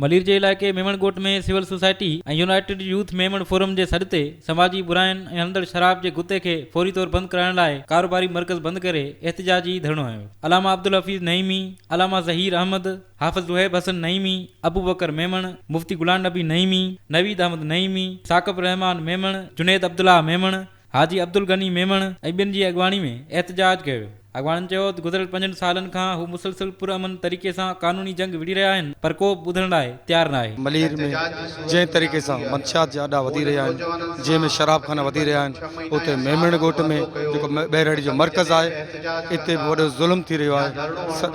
मलीर जे इलाइक़े मेमणगोट में civil society ऐं यूनाइटेड यूथ मेमण फोरम जे सॾ ते समाजी बुराइनि ऐं हलंदड़ शराब जे गुते खे फौरी तौर बंदि कराइण लाइ कारोबारी मर्कज़ बंदि करे एहतिजाजी धरणो आयो। अलामा अब्दुल हफ़ीज़ नईमी, अलामा ज़हीर अहमद, हाफ़िज़ ज़ुहैब हसन नईमी, अबू बकर मेमण, मुफ्ती गुलाम नबी नईमी, नवीद अहमद नईमी, साक़िब रहमान मेमण, जुनैद अब्दुल्ला मेमण, हाजी अब्दुल गनी मेमण ऐं ॿियनि जी अॻवानी में एहतिजाज कयो। अॻवाननि चयो त गुज़िरियल 5 सालनि खां हू मुसलसिल पुरअमन तरीक़े सां कानूनी जंग विड़ी रहिया आहिनि, पर को बि ॿुधण लाइ तयारु न आहे। मलीर में जंहिं तरीक़े सां मंशियात जा अॾा वधी रहिया आहिनि, जंहिंमें शराब खाना वधी रहिया आहिनि, उते मेमण ॻोठ में जेको बैरड़ी जो मर्कज़ आहे, इते वॾो ज़ुल्म थी रहियो आहे।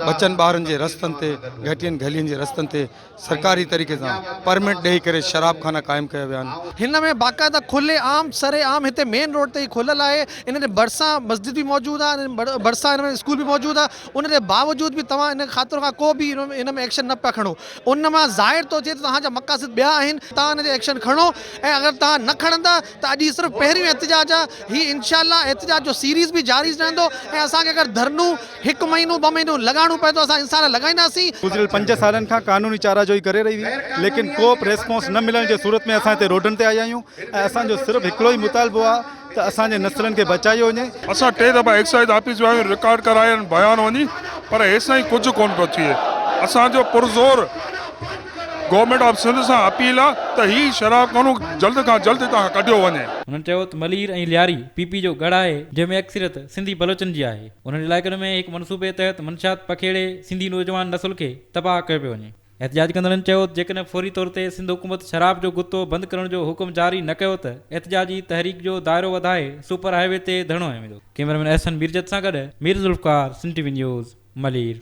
बचनि ॿारनि जे रस्तनि ते, घटियुनि गलियुनि जे रस्तनि ते सरकारी तरीक़े सां परमिट ॾेई करे शराब खाना क़ाइमु कया विया आहिनि। हिन में बाक़ाइदा खुले आम सरे आम हिते मेन रोड ते ई खुलियल आहे। इन जे भरिसां मस्जिद भी मौजूदु आहे, भरिसां हिन में स्कूल भी मौजूदु आहे। उन जे बावजूद भी तव्हां इन ख़ातिर खां को भी इन में एक्शन न पिया खणो। उन मां ज़ाहिर थो थिए त तव्हांजा मक़ासिद ॿिया आहिनि। तव्हां इन ते एक्शन खणो ऐं अगरि तव्हां न खणंदा त अॼु सिर्फ़ु पहिरियों एहतिजाज आहे, हीउ इंशाअल्लाह एहतिजाज जो सीरीज़ भी जारी रहंदो ऐं असांखे अगरि धरनू 1 महीनो 2 महीनो लॻाइणो पए थो असां इंशाअल्लाह लॻाईंदासीं। गुज़िरियल 5 सालनि खां कानूनी चाराजोई करे रही हुई, लेकिन को बि रेस्पॉन्स न मिलण जे सूरत में असां हिते रोडनि ते आया आहियूं ऐं असांजो सिर्फ़ु हिकिड़ो ई मुतालबो आहे त असांजे नसलनि खे बचायो वञे। असां 3 दफ़ा एक्साइज ऑफिस विया आहियूं, रिकॉर्ड कराया आहिनि बयान वञी, पर हेसां ई कुझु कोन पियो थिए। असांजो पुरज़ोर गवर्नमेंट ऑफ सिंध सां अपील आहे त ही शराब कानून जल्द खां जल्द तव्हां कढियो वञे। हुननि चयो त मलीर ऐं लियारी पीपी जो गढ़ आहे, जंहिंमें अक्सरियत सिंधी बलोचनि जी आहे। उन्हनि इलाइक़नि में हिकु मनसूबे तहत मंशात पखेड़े सिंधी नौजवान नसुल खे तबाह कयो पियो वञे। एहतिजाज कंदड़नि चयो त जेकॾहिं फौरी तौर ते सिंध हुकूमत शराब जो गुतो बंदि करण जो हुकुम जारी न कयो त एहतिजाजी तहरीक जो दायरो वधाए सुपर हाईवे ते धरणो हंयो वेंदो। कैमरामैन एहसन मीरजत सां गॾु मीर ज़ुल्फ़कार, सिंध टीवी न्यूज़, मलीर।